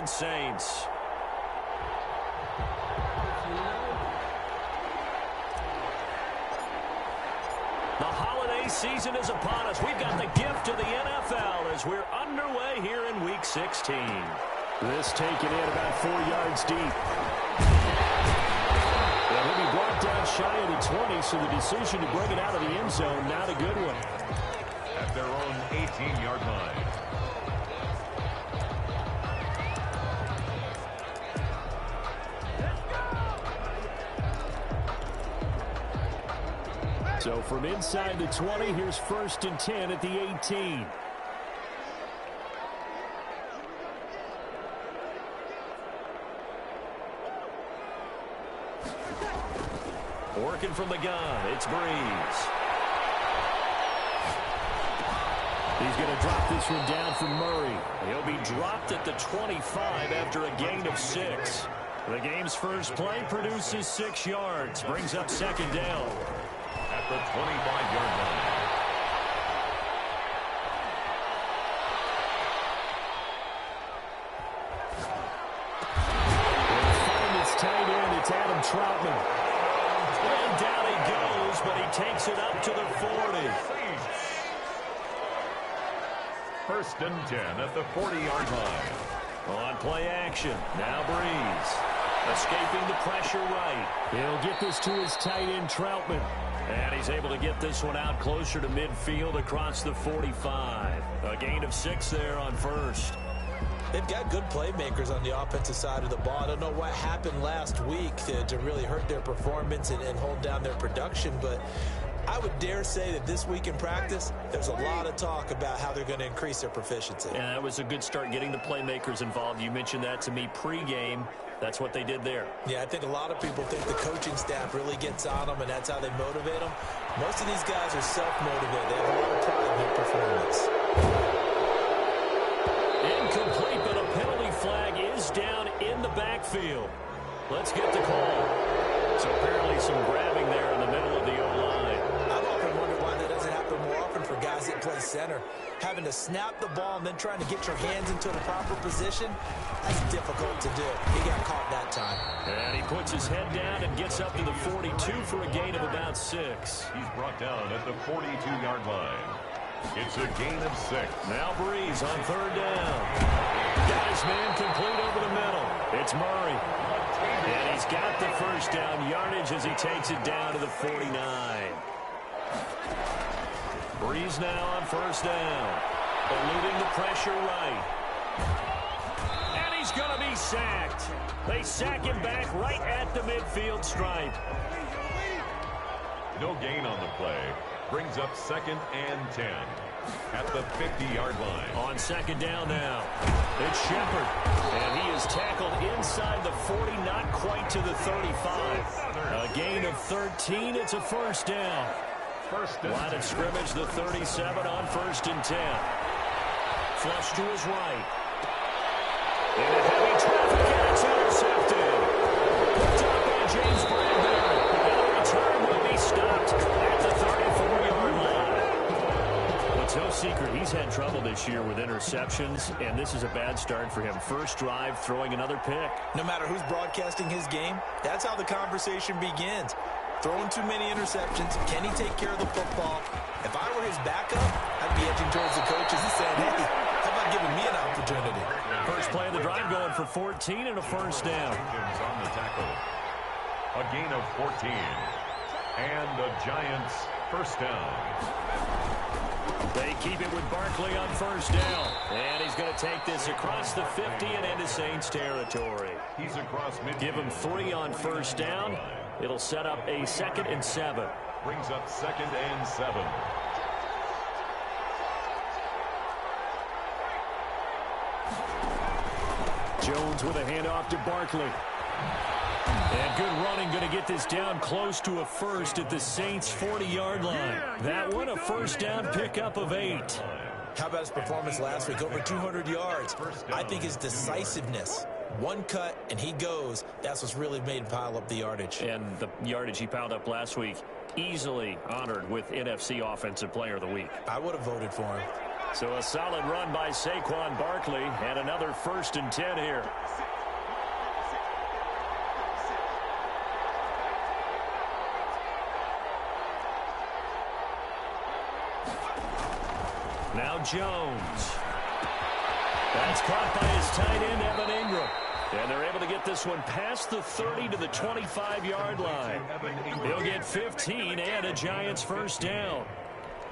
Orleans Saints. The holiday season is upon us. We've got the gift of the NFL as we're underway here in Week 16. This taken in about 4 yards deep. Well, he'll be brought down shy of the 20, so the decision to bring it out of the end zone, not a good one. At their own 18-yard line. So from inside the 20, here's 1st and 10 at the 18. Working from the gun, it's Breeze. He's going to drop this one down for Murray. He'll be dropped at the 25 after a gain of 6. The game's first play produces 6 yards, brings up 2nd down. At the 25-yard line. They'll find its tight end. It's Adam Troutman. And down he goes, but he takes it up to the 40. 1st and 10 at the 40-yard line. On play action, now Breeze. Escaping the pressure right. He'll get this to his tight end, Troutman. And he's able to get this one out closer to midfield across the 45. A gain of 6 there on 1st. They've got good playmakers on the offensive side of the ball. I don't know what happened last week to really hurt their performance and hold down their production, but I would dare say that this week in practice, there's a lot of talk about how they're going to increase their proficiency. And that was a good start getting the playmakers involved. You mentioned that to me pregame. That's what they did there. Yeah, I think a lot of people think the coaching staff really gets on them, and that's how they motivate them. Most of these guys are self-motivated. They have a lot of pride in their performance. Incomplete, but a penalty flag is down in the backfield. Let's get the call. So apparently some grabbing there in the middle of the O-line. I've often wondered why that doesn't happen more often for guys that play center. Having to snap the ball and then trying to get your hands into the proper position, that's difficult to do. He got caught that time. And he puts his head down and gets up to the 42 for a gain of about 6. He's brought down at the 42-yard line. It's a gain of 6. Now Breeze on 3rd down. Got his man complete over the middle. It's Murray. And he's got the 1st down yardage as he takes it down to the 49. Breeze now on 1st down. Eluding the pressure right. And he's going to be sacked. They sack him back right at the midfield stripe. No gain on the play. Brings up 2nd and 10 at the 50-yard line. On 2nd down now, it's Shepard. And he is tackled inside the 40, not quite to the 35. A gain of 13. It's a 1st down. Line of scrimmage, the 37 on 1st and 10. Flush to his right. In a heavy traffic, and it's intercepted. Picked up by James Bradbury. And the return will be stopped at the 34-yard line. It's no secret he's had trouble this year with interceptions, and this is a bad start for him. 1st drive, throwing another pick. No matter who's broadcasting his game, that's how the conversation begins. Throwing too many interceptions. Can he take care of the football? If I were his backup, I'd be edging towards the coaches and saying, hey, how about giving me an opportunity? First play of the drive going for 14 and a 1st down. On the tackle. A gain of 14. And the Giants 1st down. They keep it with Barkley on 1st down. And he's going to take this across the 50 and into Saints territory. He's across midfield. Give him 3 on 1st down. It'll set up a 2nd and 7. Brings up 2nd and 7. Jones with a handoff to Barkley. And good running, going to get this down close to a 1st at the Saints' 40-yard line. That one, a 1st down pickup of 8. How about his performance last week? Over 200 yards. I think his decisiveness. One cut, and he goes. That's what's really made him pile up the yardage. And the yardage he piled up last week, easily honored with NFC Offensive Player of the Week. I would have voted for him. So a solid run by Saquon Barkley and another 1st and 10 here. Now Jones. That's caught by his tight end, Evan Ingram. And they're able to get this one past the 30 to the 25-yard line. He'll get 15 and a Giants 1st down.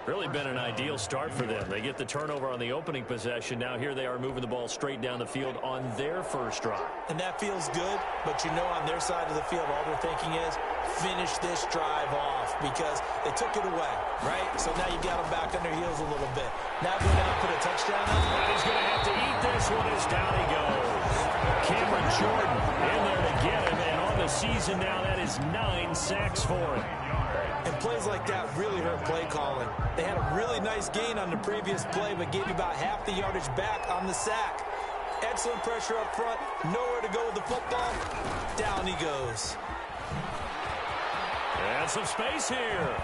Really been an ideal start for them. They get the turnover on the opening possession. Now here they are moving the ball straight down the field on their 1st drive. And that feels good, but you know on their side of the field, all they're thinking is finish this drive off because they took it away, right? So now you got them back on their heels a little bit. Now go down and put a touchdown on. And he's going to have to eat this one as down he goes. Cameron Jordan in there to get him, and on the season now that is 9 sacks for him. And plays like that really hurt play calling. They had a really nice gain on the previous play, but gave you about half the yardage back on the sack. Excellent pressure up front. Nowhere to go with the football. Down he goes. And some space here.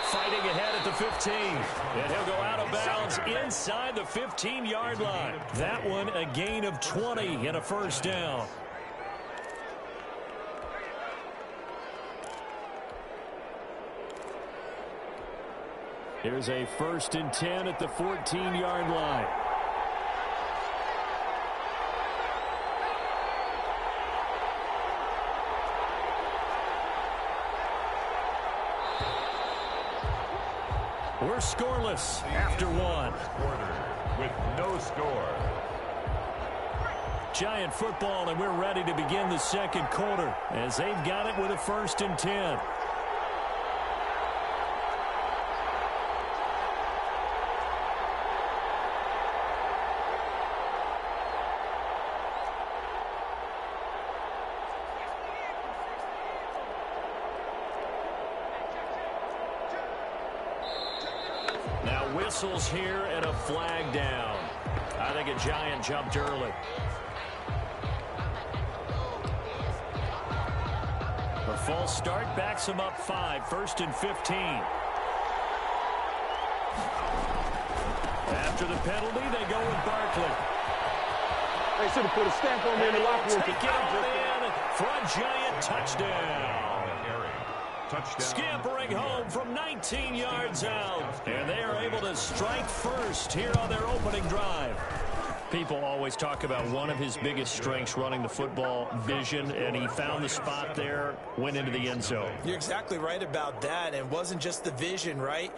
Fighting ahead at the 15. And he'll go out of bounds inside the 15-yard line. That one a gain of 20 and a 1st down. Here's a 1st and 10 at the 14-yard line. We're scoreless after 1. With no score. Giant football, and we're ready to begin the 2nd quarter as they've got it with a 1st and 10. Whistles here and a flag down. I think a Giant jumped early. A false start backs him up 5. 1st and 15. After the penalty, they go with Barkley. They should have put a stamp on me in the locker room. Take it on in for a Giant touchdown. Touchdown. Scampering home from 19 yards out. And they are able to strike first here on their opening drive. People always talk about one of his biggest strengths running the football, vision, and he found the spot there, went into the end zone. You're exactly right about that. And it wasn't just the vision, right?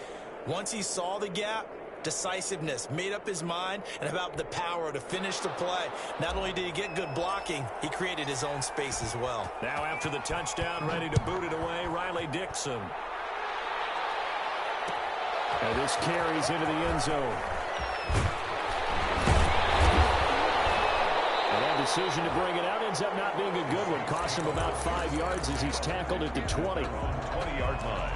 Once he saw the gap, decisiveness, made up his mind, and about the power to finish the play. Not only did he get good blocking, he created his own space as well. Now after the touchdown, ready to boot it away, Riley Dixon. And this carries into the end zone. And that decision to bring it out ends up not being a good one. Cost him about 5 yards as he's tackled at the 20. 20-yard line.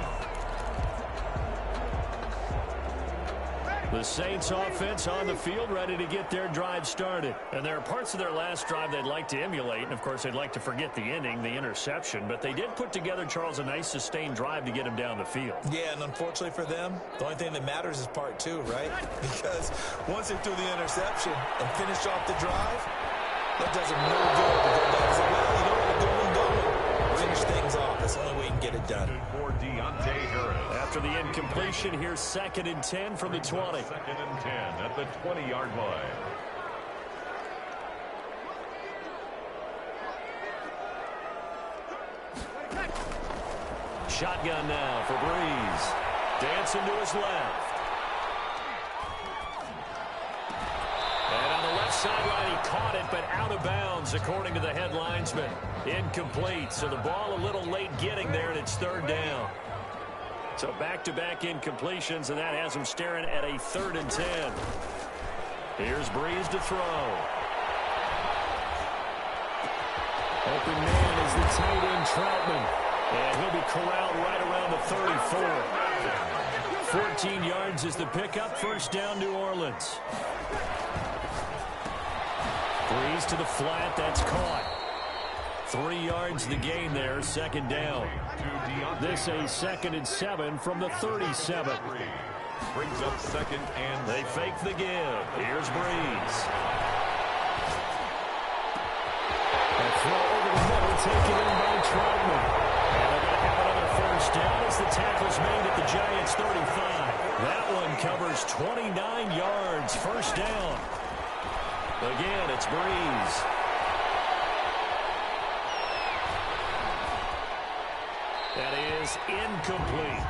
The Saints offense on the field ready to get their drive started. And there are parts of their last drive they'd like to emulate. And, of course, they'd like to forget the ending, the interception. But they did put together, Charles, a nice sustained drive to get him down the field. Yeah, and unfortunately for them, the only thing that matters is part 2, right? Because once they threw the interception and finished off the drive, that does them no good. Because they say, well, you know what, we're going. Finish things off. That's the only way you can get it done. After the incompletion, here's 2nd and 10 from the 20. 2nd and 10 at the 20-yard line. Shotgun now for Breeze. Dancing to his left. And on the left sideline, he caught it, but out of bounds, according to the head linesman. Incomplete, so the ball a little late getting there, and it's 3rd down. So back-to-back incompletions, and that has him staring at a 3rd and 10. Here's Breeze to throw. Open man is the tight end Troutman. And he'll be corralled right around the 34. 14 yards is the pickup. 1st down, New Orleans. Breeze to the flat. That's caught. 3 yards the gain there. 2nd down. This a 2nd and 7 from the 37. Brings up second and... They fake the give. Here's Breeze. A throw over the middle, taken in by Troutman. And they're going to have another first down as the tackle's made at the Giants' 35. That one covers 29 yards. First down. Again, it's Breeze. That is incomplete.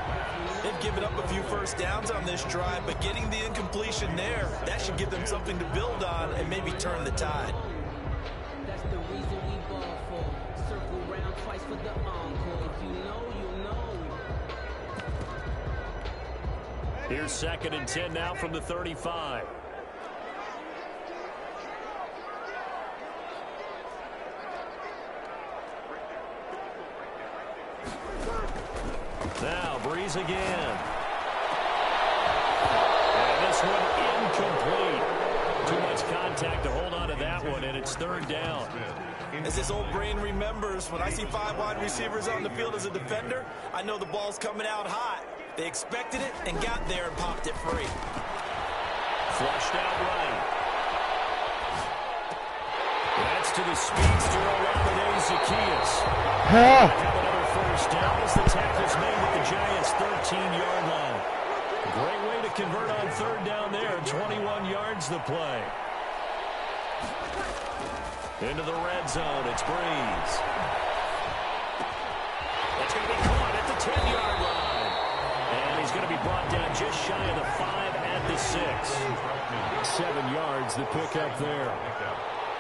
They've given up a few first downs on this drive, but getting the incompletion there, that should give them something to build on and maybe turn the tide. That's the reason we ball for. Circle round twice for the encore. If you know, you know. Here's 2nd and 10 now from the 35. Now Breeze again. And this one incomplete. Too much contact to hold on to that one, and it's 3rd down. As this old brain remembers, when I see 5 wide receivers on the field as a defender, I know the ball's coming out hot. They expected it and got there and popped it free. Flushed out right. That's to the speedster, Olamide Zaccheaus. Have another first down as the tackle's made at the Giants' 13-yard line. Great way to convert on 3rd down there. 21 yards the play. Into the red zone. It's Breeze. That's going to be caught at the 10-yard line. And he's going to be brought down just shy of the 5 at the 6. 7 yards, the pickup there.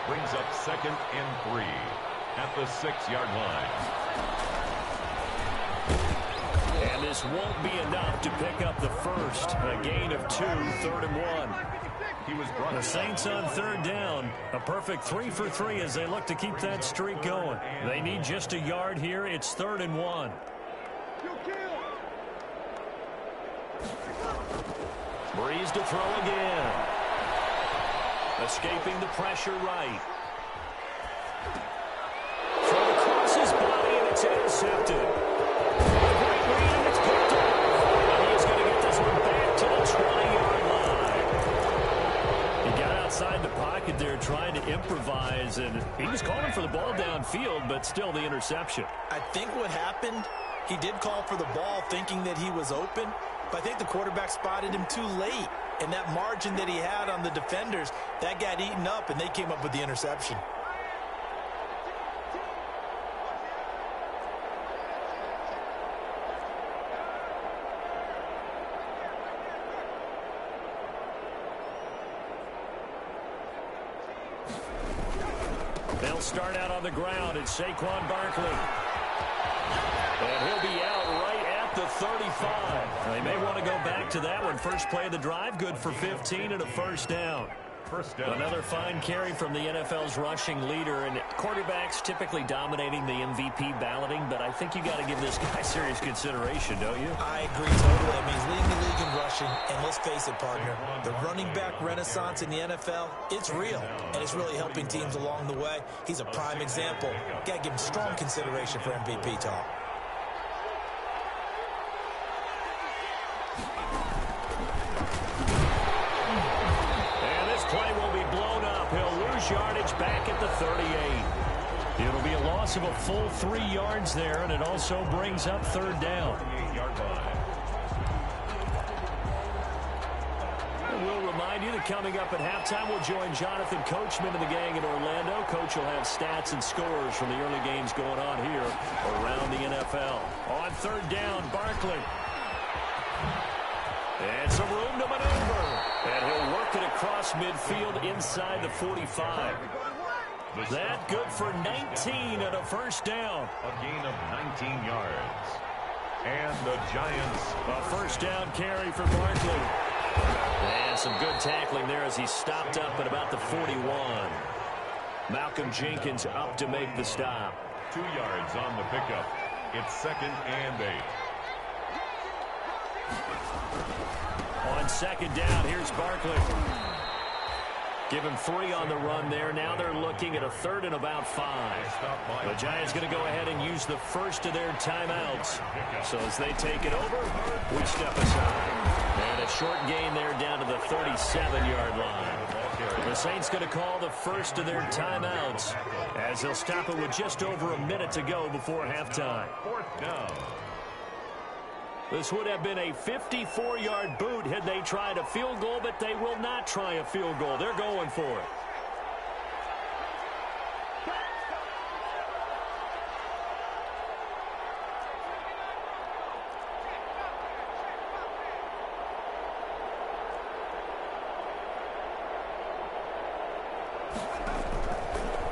Brings up 2nd and 3 at the 6-yard line. And this won't be enough to pick up the first. A gain of 2, 3rd and 1. The Saints on 3rd down. A perfect 3 for 3 as they look to keep that streak going. They need just a yard here. It's 3rd and 1. Breeze to throw again. Escaping the pressure right. Throw across his body, and it's intercepted. Great read, and it's picked up. And he's going to get this one back to the 20-yard line. He got outside the pocket there trying to improvise, and he was calling for the ball downfield, but still the interception. I think what happened, he did call for the ball thinking that he was open, but I think the quarterback spotted him too late. And that margin that he had on the defenders, that got eaten up, and they came up with the interception. They'll start out on the ground. It's Saquon Barkley. And he'll be out right at the 35. They may want to go back to that one. First play of the drive, good for 15 and a first down. Another fine carry from the NFL's rushing leader, and quarterbacks typically dominating the MVP balloting, but I think you got to give this guy serious consideration, don't you? I agree totally. I mean, he's leading the league in rushing, and let's face it, partner, the running back renaissance in the NFL, it's real, and it's really helping teams along the way. He's a prime example. Got to give him strong consideration for MVP talk. Play will be blown up. He'll lose yardage back at the 38. It'll be a loss of a full 3 yards there, and it also brings up 3rd down. And we'll remind you that coming up at halftime, we'll join Jonathan Coachman and the gang in Orlando. Coach will have stats and scores from the early games going on here around the NFL. On 3rd down, Barkley. And some room to maneuver. And he'll work it across midfield inside the 45. That good for 19 and a first down. A gain of 19 yards. And the Giants. A first down carry for Barkley. And some good tackling there as he stopped up at about the 41. Malcolm Jenkins up to make the stop. 2 yards on the pickup. It's 2nd and 8. On 2nd down, here's Barkley. Give him 3 on the run there. Now they're looking at a 3rd and about 5. The Giants going to go ahead and use the first of their timeouts. So as they take it over, we step aside. And A short gain there down to the 37-yard line. The Saints going to call the first of their timeouts as they'll stop it with just over a minute to go before halftime. Fourth down. This would have been a 54-yard boot had they tried a field goal, but they will not try a field goal. They're going for it.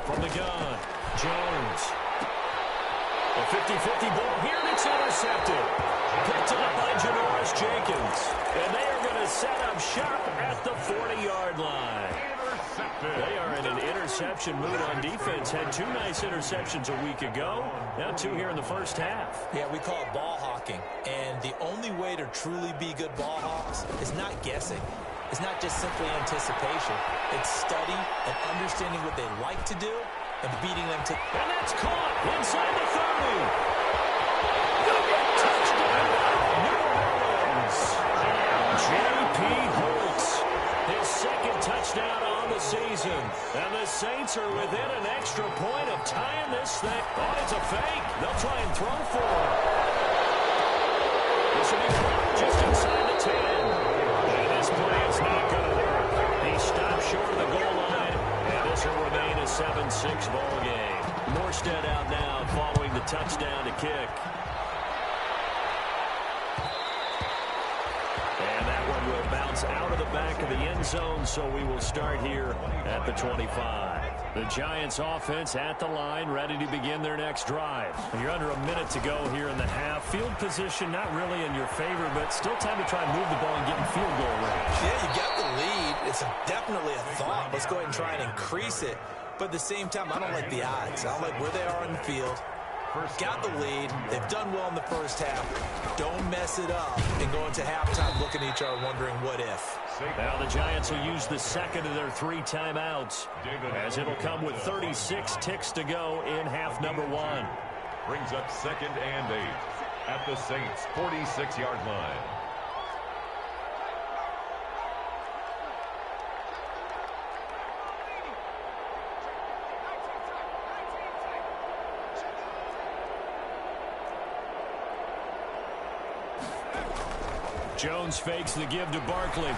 From the gun, Jones. A 50-50 ball here, and it's intercepted. Picked up by Janoris Jenkins. And they are going to set up shop at the 40-yard line. They are in an interception mood on defense. Had 2 nice interceptions a week ago. Now 2 here in the first half. Yeah, we call it ball hawking. And the only way to truly be good ball hawks is not guessing. It's not just simply anticipation. It's study and understanding what they like to do and beating them to... And that's caught inside the 30. Touchdown, New Orleans. J.P. Holtz, his second touchdown on the season. And the Saints are within an extra point of tying this thing. Oh, it's a fake. They'll try and throw for it. This will be caught just inside the 10. And this play is not going to work. He stopped short of the goal line. And this will remain a 7-6 ball game. Morstead out now following the touchdown to kick. And that one will bounce out of the back of the end zone, so we will start here at the 25. The Giants offense at the line, ready to begin their next drive. You're under a minute to go here in the half. Field position not really in your favor, but still time to try and move the ball and get in field goal range. Yeah, you got the lead. It's definitely a thought. Let's go ahead and try and increase it. But at the same time, I don't like the odds. I don't like where they are on the field. Got the lead. They've done well in the first half. Don't mess it up and go into halftime looking at each other wondering what if. Now the Giants will use the second of their 3 timeouts as it'll come with 36 ticks to go in half number 1. Brings up 2nd and 8 at the Saints' 46-yard line. Jones fakes the give to Barkley.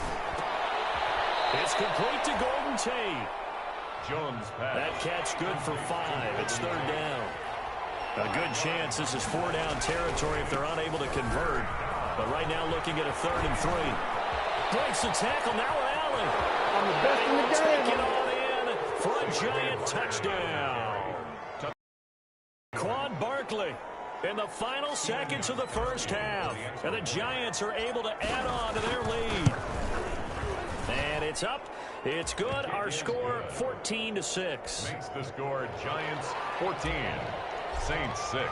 It's complete to Golden Tate. Jones pass. That catch good for 5. It's 3rd down. A good chance this is 4-down territory if they're unable to convert. But right now looking at a 3rd and 3. Breaks the tackle. Now Allen. I'm the best in the game. Take it on in for a Giant touchdown. Quan Barkley in the final seconds of the first half. And the Giants are able to add on to their lead. And it's up. It's good. Our score, 14-6. Makes the score Giants 14, Saints 6.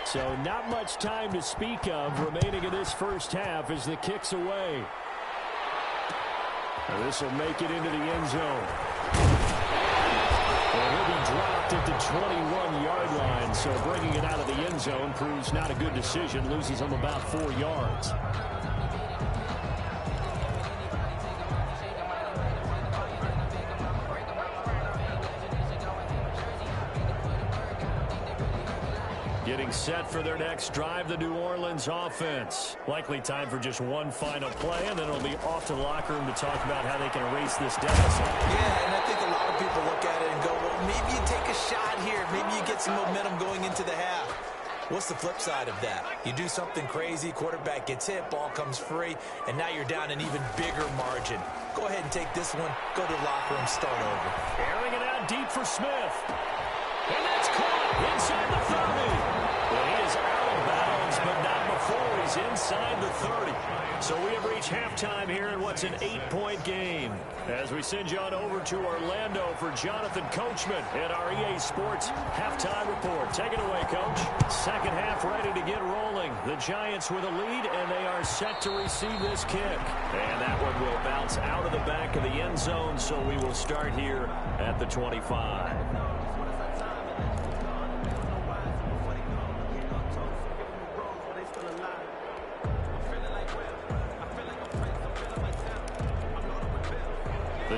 So not much time to speak of remaining in this first half as the kick's away. Now this will make it into the end zone. And he'll be dropped at the 21-yard line, so bringing it out of the end zone proves not a good decision. Loses him about 4 yards. Getting set for their next drive, the New Orleans offense. Likely time for just one final play, and then it'll be off to the locker room to talk about how they can erase this deficit. Yeah, and I think a lot of people look at it and go, well, maybe you take a shot here. Maybe you get some momentum going into the half. What's the flip side of that? You do something crazy, quarterback gets hit, ball comes free, and now you're down an even bigger margin. Go ahead and take this one, go to the locker room, start over. Airing it out deep for Smith. And that's caught inside the 30. Well, he is out of bounds, but not before he's inside the 30. So we have reached halftime here in what's an 8-point game. As we send you on over to Orlando for Jonathan Coachman at our EA Sports Halftime Report. Take it away, Coach. Second half ready to get rolling. The Giants with a lead, and they are set to receive this kick. And that one will bounce out of the back of the end zone, so we will start here at the 25.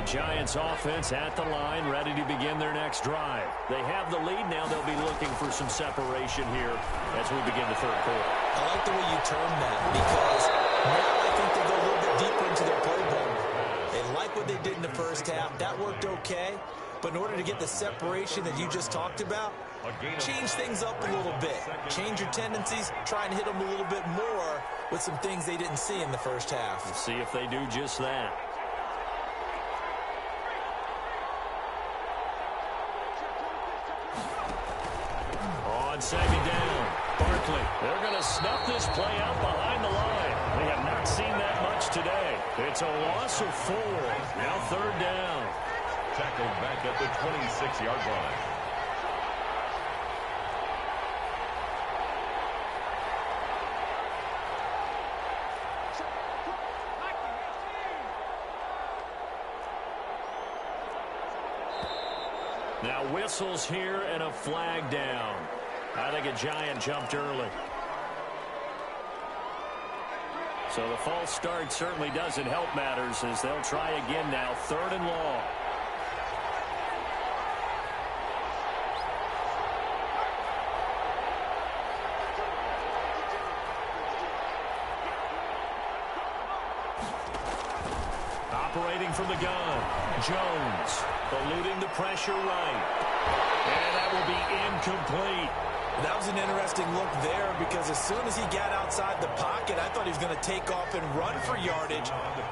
Giants offense at the line, ready to begin their next drive. They have the lead now. They'll be looking for some separation here as we begin the third quarter. I like the way you termed that because now I think they go a little bit deeper into their playbook. They like what they did in the first half. That worked okay. But in order to get the separation that you just talked about, change things up a little bit. Change your tendencies. Try and hit them a little bit more with some things they didn't see in the first half. We'll see if they do just that. On second down, Barkley. They're going to snuff this play out behind the line. They have not seen that much today. It's a loss of 4. Now third down. Tackled back at the 26-yard line. Now whistles here and a flag down. I think a Giant jumped early. So the false start certainly doesn't help matters as they'll try again now. Third and long. Operating from the gun, Jones eluding the pressure right. And that will be incomplete. That was an interesting look there because as soon as he got outside the pocket, I thought he was going to take off and run for yardage.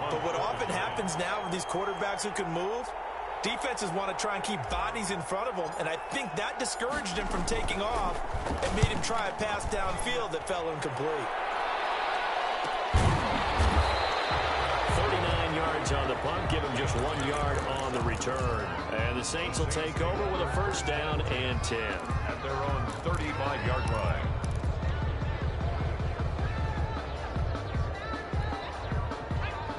But what often happens now with these quarterbacks who can move, defenses want to try and keep bodies in front of them, and I think that discouraged him from taking off and made him try a pass downfield that fell incomplete. 39 yards on the punt, give him just 1 yard on the return. And the Saints will take over with a first down and 10. At their own 35-yard line.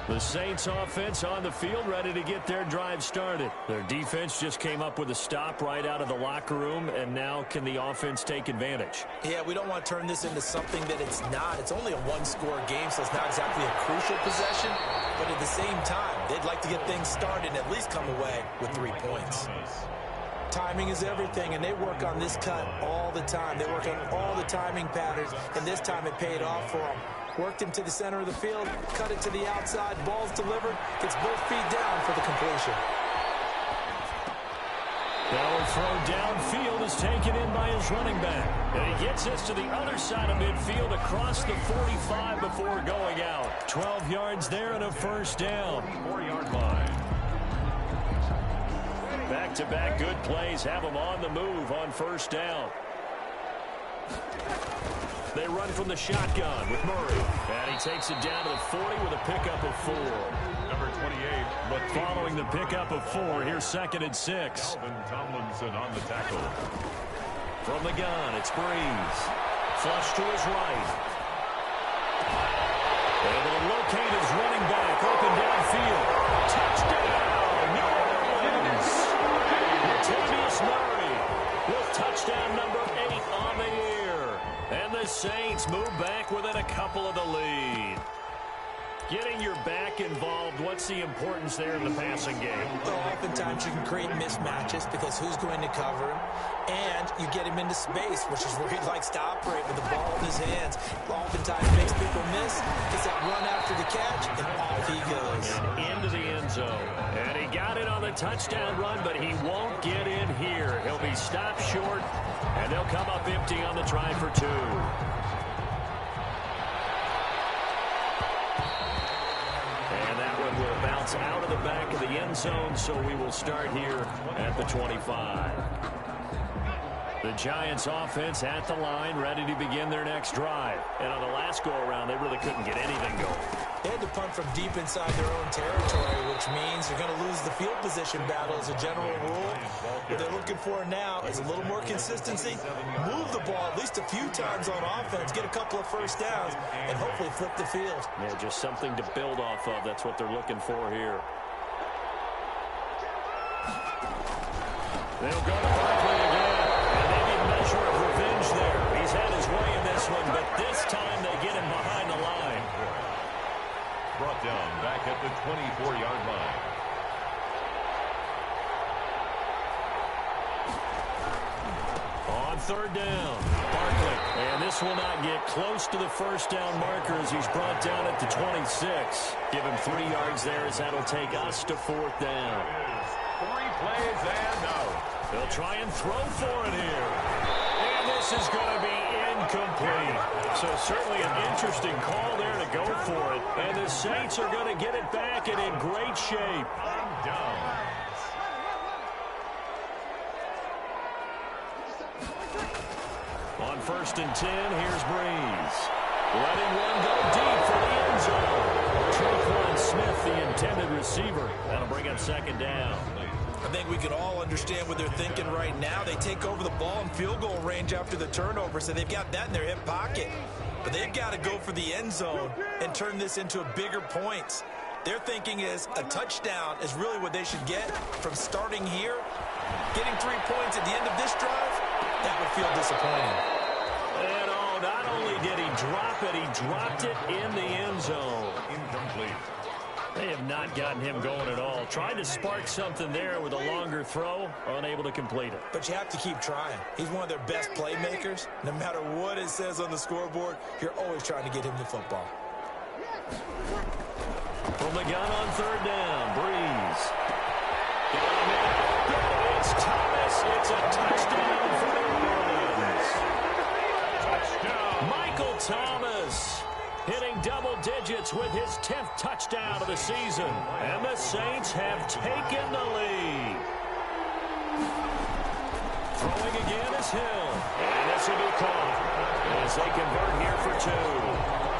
The Saints offense on the field ready to get their drive started. Their defense just came up with a stop right out of the locker room, and now can the offense take advantage? Yeah, we don't want to turn this into something that it's not. It's only a one-score game, so it's not exactly a crucial possession. But at the same time, they'd like to get things started and at least come away with 3 points. Timing is everything, and they work on this cut all the time. They work on all the timing patterns, and this time it paid off for them. Worked him to the center of the field, cut it to the outside, ball's delivered, gets both feet down for the completion. Now a throw downfield is taken in by his running back. And he gets this to the other side of midfield across the 45 before going out. 12 yards there and a first down. 4-yard line. Back-to-back good plays have them on the move on first down. They run from the shotgun with Murray. And he takes it down to the 40 with a pickup of 4. Number 28. But following the pickup of 4, here's second and 6. Alvin Tomlinson on the tackle. From the gun, it's Breeze. Flush to his right. And they'll locate his running back open downfield. Touchdown, New Orleans! Latavius Murray with touchdown number 8 on the year. And the Saints move back within a couple of the lead. Getting your back involved, what's the importance there in the passing game? Well, oftentimes you can create mismatches because who's going to cover him? And you get him into space, which is where he likes to operate with the ball in his hands. Oftentimes makes people miss, gets that run after the catch, and off he goes. And into the end zone. And he got it on the touchdown run, but he won't get in here. He'll be stopped short, and they'll come up empty on the try for 2. Will bounce out of the back of the end zone, so we will start here at the 25. The Giants offense at the line, ready to begin their next drive. And on the last go-around, they really couldn't get anything going. They had to punt from deep inside their own territory, which means they're going to lose the field position battle as a general rule. What they're looking for now is a little more consistency, move the ball at least a few times on offense, get a couple of first downs, and hopefully flip the field. Yeah, just something to build off of. That's what they're looking for here. They'll go to Barkley again. And maybe a measure of revenge there. He's had his way in this one, but this time they get him behind the line. Brought down back at the 24-yard line. third down. Barkley. And this will not get close to the first down marker as he's brought down at the 26. Give him 3 yards there as that'll take us to fourth down. 3 plays and out. They'll try and throw for it here. And this is going to be incomplete. So certainly an interesting call there to go for it. And the Saints are going to get it back and in great shape. Down. On 1st and 10, here's Breeze. Letting one go deep for the end zone. Tre'Quan Smith, the intended receiver. That'll bring up 2nd down. I think we can all understand what they're thinking right now. They take over the ball in field goal range after the turnover, so they've got that in their hip pocket. But they've got to go for the end zone and turn this into a bigger points. Their thinking is a touchdown is really what they should get from starting here. Getting 3 points at the end of this drive, that would feel disappointing. And not only did he drop it, he dropped it in the end zone. Incomplete. They have not gotten him going at all. Tried to spark something there with a longer throw, unable to complete it. But you have to keep trying. He's one of their best playmakers. No matter what it says on the scoreboard, you're always trying to get him the football. From the gun on 3rd down, Breeze. It's Thomas. It's a touchdown for the Orleans. Touchdown. Michael Thomas hitting double digits with his 10th touchdown of the season. And the Saints have taken the lead. Throwing again is Hill. And this will be caught as they convert here for 2.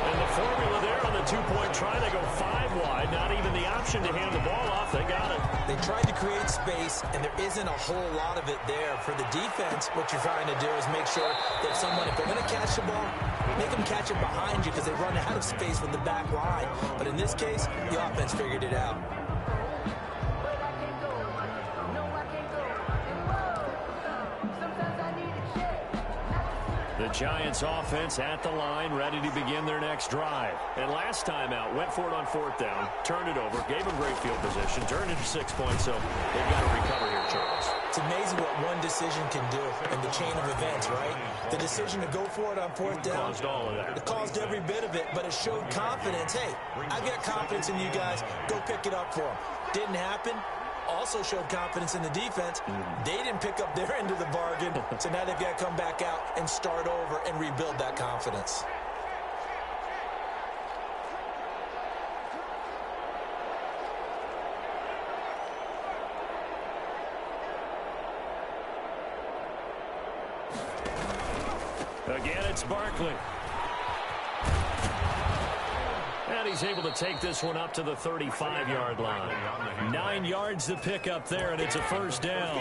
And the formula there on the 2-point try, they go 5 wide. Not even the option to hand the ball off. They got it. They tried to create space, and there isn't a whole lot of it there. For the defense, what you're trying to do is make sure that someone, if they're going to catch the ball, make them catch it behind you because they run out of space with the back line. But in this case, the offense figured it out. The Giants offense at the line, ready to begin their next drive. And last time out, went for it on 4th down, turned it over, gave them great field position, turned it to 6 points, so they've got to recover here, Charles. It's amazing what one decision can do in the chain of events, right? The decision to go for it on 4th down. Caused all of that. It caused every bit of it, but it showed confidence. Hey, I've got confidence in you guys. Go pick it up for them. Didn't happen. Also showed confidence in the defense. They didn't pick up their end of the bargain, so now they've got to come back out and start over and rebuild that confidence. Again, it's Barkley. And he's able to take this one up to the 35-yard line. 9 yards to pick up there, and it's a 1st down.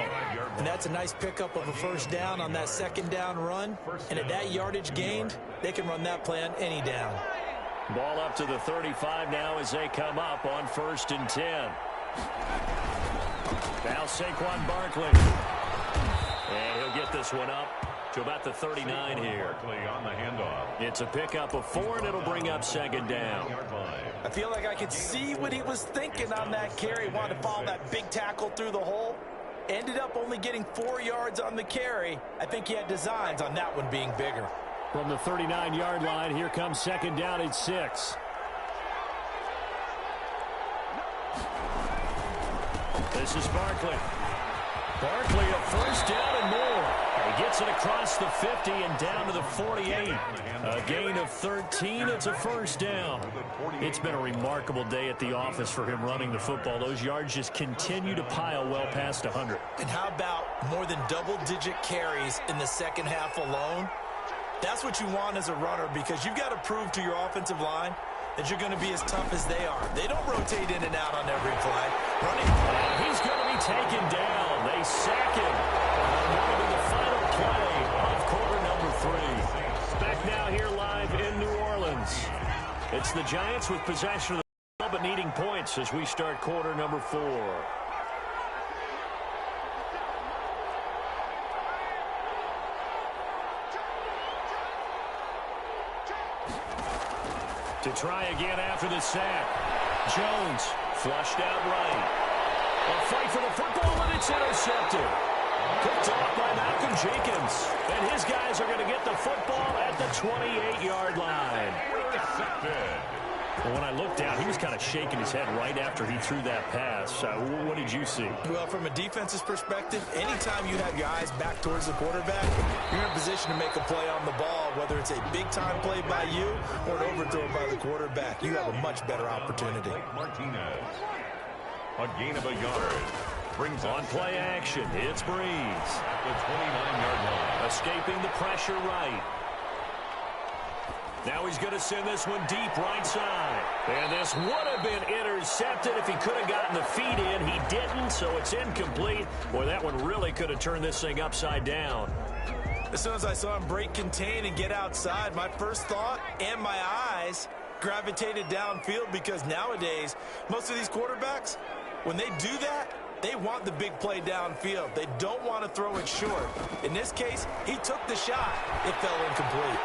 And that's a nice pickup of a 1st down on that 2nd down run. And at that yardage gained, they can run that play on any down. Ball up to the 35 now as they come up on 1st and 10. Now Saquon Barkley. And he'll get this one up to about the 39 here. On the handoff. It's a pickup of 4, and it'll bring up 2nd down. I feel like I could see what he was thinking on that carry. Wanted to follow that big tackle through the hole. Ended up only getting 4 yards on the carry. I think he had designs on that one being bigger. From the 39-yard line, here comes 2nd down at 6. This is Barkley. Barkley, a 1st down and more. He gets it across the 50 and down to the 48. A gain of 13. It's a 1st down. It's been a remarkable day at the office for him running the football. Those yards just continue to pile well past 100. And how about more than double-digit carries in the 2nd half alone? That's what you want as a runner, because you've got to prove to your offensive line that you're going to be as tough as they are. They don't rotate in and out on every play. And he's going to be taken down. They sack him. That'll be the final play of quarter number 3. Back now here live in New Orleans. It's the Giants with possession of the ball but needing points as we start quarter number 4. To try again after the sack. Jones flushed out right. A fight for the football, and it's intercepted. Picked off by Malcolm Jenkins. And his guys are going to get the football at the 28-yard line. Well, when I looked down, he was kind of shaking his head right after he threw that pass. What did you see? Well, from a defense's perspective, anytime you have your eyes back towards the quarterback, you're in a position to make a play on the ball, whether it's a big-time play by you or an overthrow by the quarterback. You have a much better opportunity. Martinez. A gain of a yard. Brings on play action. It's Breeze. At the 29-yard line. Escaping the pressure right. Now he's going to send this one deep right side. And this would have been intercepted if he could have gotten the feet in. He didn't, so it's incomplete. Boy, that one really could have turned this thing upside down. As soon as I saw him break contain and get outside, my first thought and my eyes gravitated downfield, because nowadays, most of these quarterbacks, when they do that, they want the big play downfield. They don't want to throw it short. In this case, he took the shot. It fell incomplete.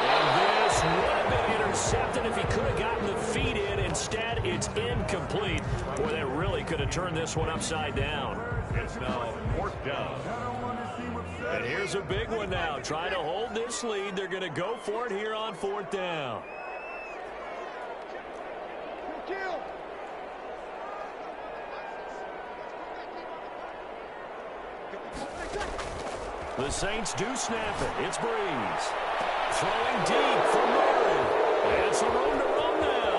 And this would have been intercepted if he could have gotten the feet in. Instead, it's incomplete. Boy, that really could have turned this one upside down. It's now 4th down. And here's a big one now. Trying to hold this lead. They're going to go for it here on 4th down. The Saints do snap it. It's Breeze. Throwing deep for Murray. And some room to run now.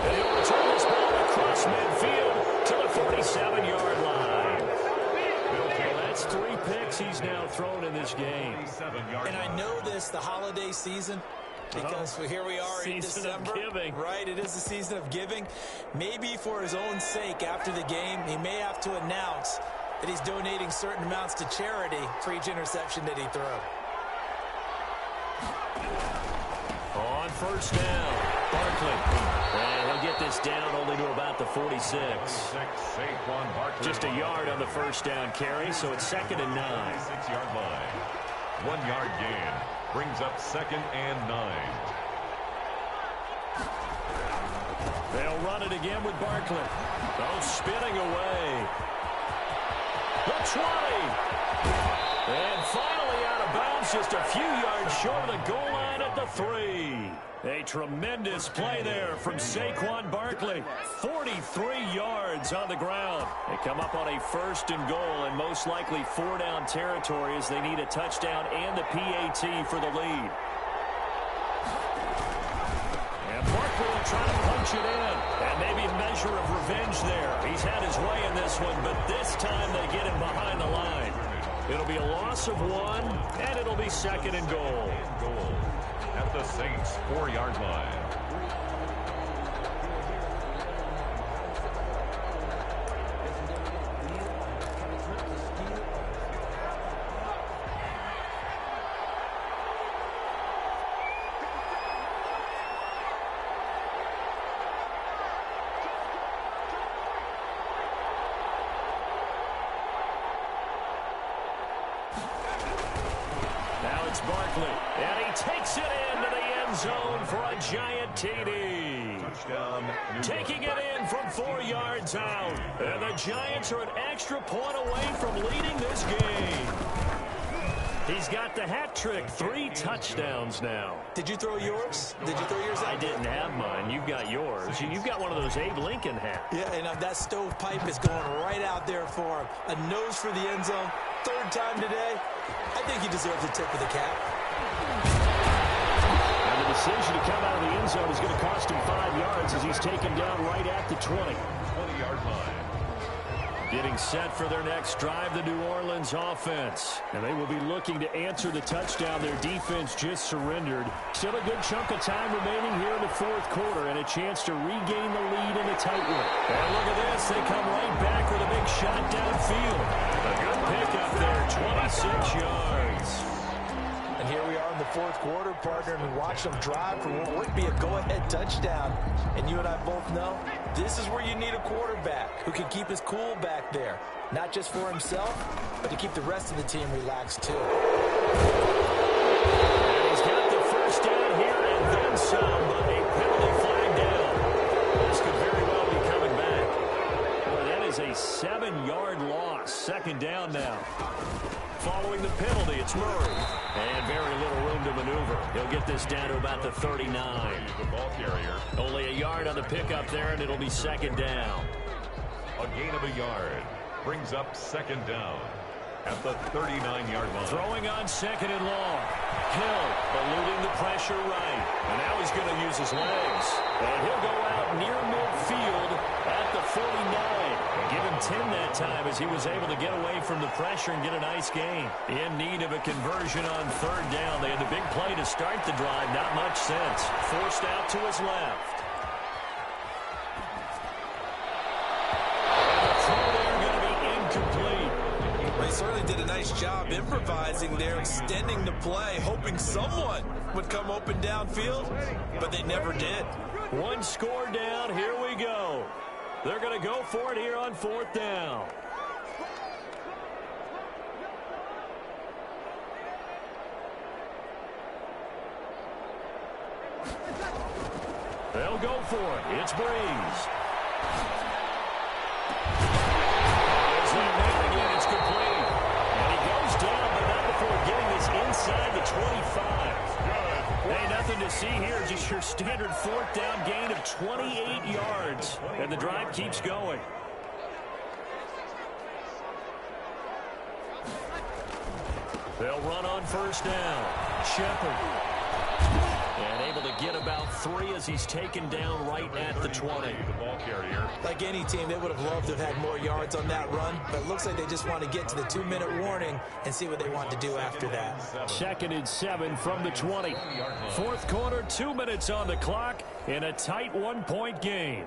And he'll return this ball across midfield to the 47-yard line. Well, that's 3 picks he's now thrown in this game. And I know this, the holiday season, because here we are in December. Season of giving. Right, it is the season of giving. Maybe for his own sake after the game, he may have to announce that he's donating certain amounts to charity for each interception that he throws. On 1st down, Barkley. And he'll get this down only to about the 46. Just a yard on the 1st down carry, so it's 2nd and 9. 6-yard line. 1-yard gain. Brings up 2nd and 9. They'll run it again with Barkley. Oh, spinning away. The 20. And finally out of bounds, just a few yards short of the goal line at the 3. A tremendous play there from Saquon Barkley. 43 yards on the ground. They come up on a 1st and goal, and most likely 4-down territory as they need a touchdown and the PAT for the lead. And Barkley will try to punch it in. And maybe a measure of revenge there. He's had his way in this one, but this time they get him behind the line. It'll be a loss of 1, and it'll be 2nd and goal. At the Saints' 4-yard line. Barkley, and he takes it into the end zone for a giant TD. Touchdown. Taking it in from 4 yards out. And the Giants are an extra point away from leading this game. He's got the hat trick, 3 touchdowns now. Did you throw yours? Did you throw yours out? I didn't have mine. You've got yours. You've got one of those Abe Lincoln hats. Yeah, and that stovepipe is going right out there for him. A nose for the end zone. 3rd time today. I think he deserves a tip of the cap. And the decision to come out of the end zone is going to cost him 5 yards as he's taken down right at the 20. 20-yard line. Getting set for their next drive, the New Orleans offense. And they will be looking to answer the touchdown their defense just surrendered. Still a good chunk of time remaining here in the 4th quarter and a chance to regain the lead in a tight one. And look at this. They come right back with a big shot downfield. A good pickup there, 26 yards. And here we are in the 4th quarter, partner, and we watch them drive for what would be a go-ahead touchdown. And you and I both know this is where you need a quarterback who can keep his cool back there. Not just for himself, but to keep the rest of the team relaxed, too. And he's got the 1st down here and then some, but a penalty flag down. This could very well be coming back. Well, that is is a 7-yard loss. Second down now. Following the penalty, it's Murray. And very little room to maneuver. He'll get this down to about the 39. The ball carrier. Only a yard on the pickup there, and it'll be second down. A gain of a yard brings up second down at the 39-yard line. Throwing on second and long. Hill eluding the pressure right. And now he's going to use his legs. And he'll go out near midfield at the 49. Give him 10 that time as he was able to get away from the pressure and get a nice gain. In need of a conversion on third down. They had the big play to start the drive. Not much sense. Forced out to his left. And the throw there going to be incomplete. They certainly did a nice job improvising there, extending the play, hoping someone would come open downfield, but they never did. One score down. Here we go. They're going to go for it here on fourth down. They'll go for it. It's Breeze. There's that man again. It's complete. And he goes down, but not before getting this inside the 25. Hey, nothing to see here. Just your standard fourth down gain of 28 yards. And the drive keeps going. They'll run on first down. Shepard. And able to get about 3 as he's taken down right at the 20. The ball carrier. Like any team, they would have loved to have had more yards on that run, but it looks like they just want to get to the 2-minute warning and see what they want to do after that. Second and 7 from the 20. Fourth quarter, 2 minutes on the clock in a tight 1-point game.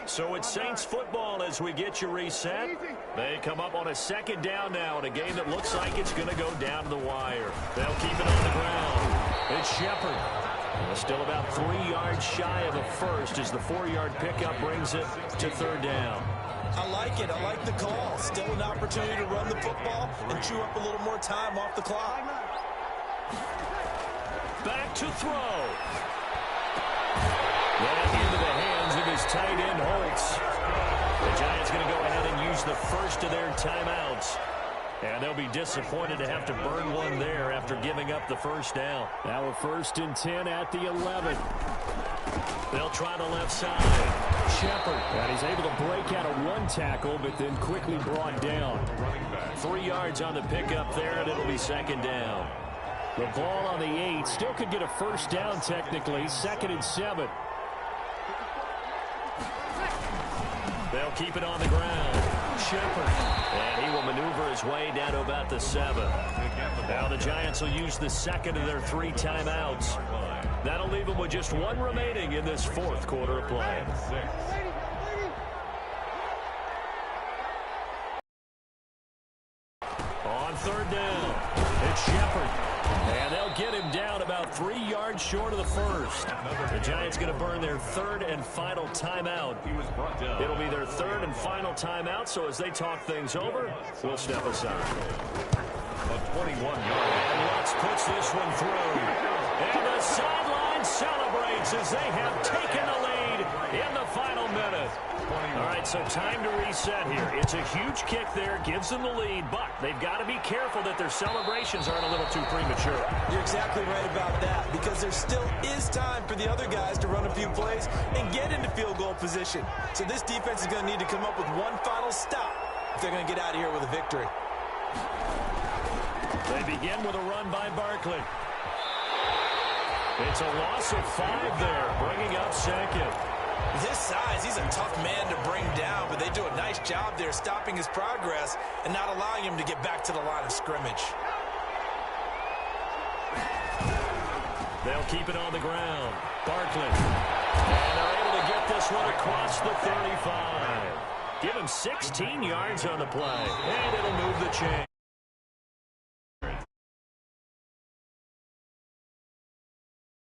So it's Saints football as we get you reset. They come up on a second down now in a game that looks like it's going to go down to the wire. They'll keep it on the ground. It's Shepard. Still about 3 yards shy of a first as the 4-yard pickup brings it to third down. I like it. I like the call. Still an opportunity to run the football and chew up a little more time off the clock. Back to throw. That into the hands of his tight end, Holtz. The Giants going to go ahead and use the first of their timeouts. And they'll be disappointed to have to burn one there after giving up the first down. Now a 1st and 10 at the 11. They'll try the left side. Shepard. And he's able to break out of one tackle, but then quickly brought down. 3 yards on the pickup there, and it'll be second down. The ball on the 8. Still could get a first down technically. 2nd and 7. They'll keep it on the ground. Shepard. And he will maneuver his way down to about the 7. Now the Giants will use the second of their 3 timeouts. That'll leave them with just 1 remaining in this fourth quarter of play. On third down, it's Shepard. And they'll get him down about 3 yards short of the first. The Giants going to burn their 3rd and final timeout. It'll be their 3rd and final timeout, so as they talk things over, we'll step aside. A 21-yard. And Lutz puts this one through. And the sideline celebrates as they have taken the lead in the final minute. All right, so time to reset here. It's a huge kick there, gives them the lead, but they've got to be careful that their celebrations aren't a little too premature. You're exactly right about that, because there still is time for the other guys to run a few plays and get into field goal position. So this defense is going to need to come up with one final stop if they're going to get out of here with a victory. They begin with a run by Barkley. It's a loss of 5 there, bringing up second. With his size, he's a tough man to bring down, but they do a nice job there stopping his progress and not allowing him to get back to the line of scrimmage. They'll keep it on the ground. Barkley. And they're able to get this one across the 35. Give him 16 yards on the play, and it'll move the chain.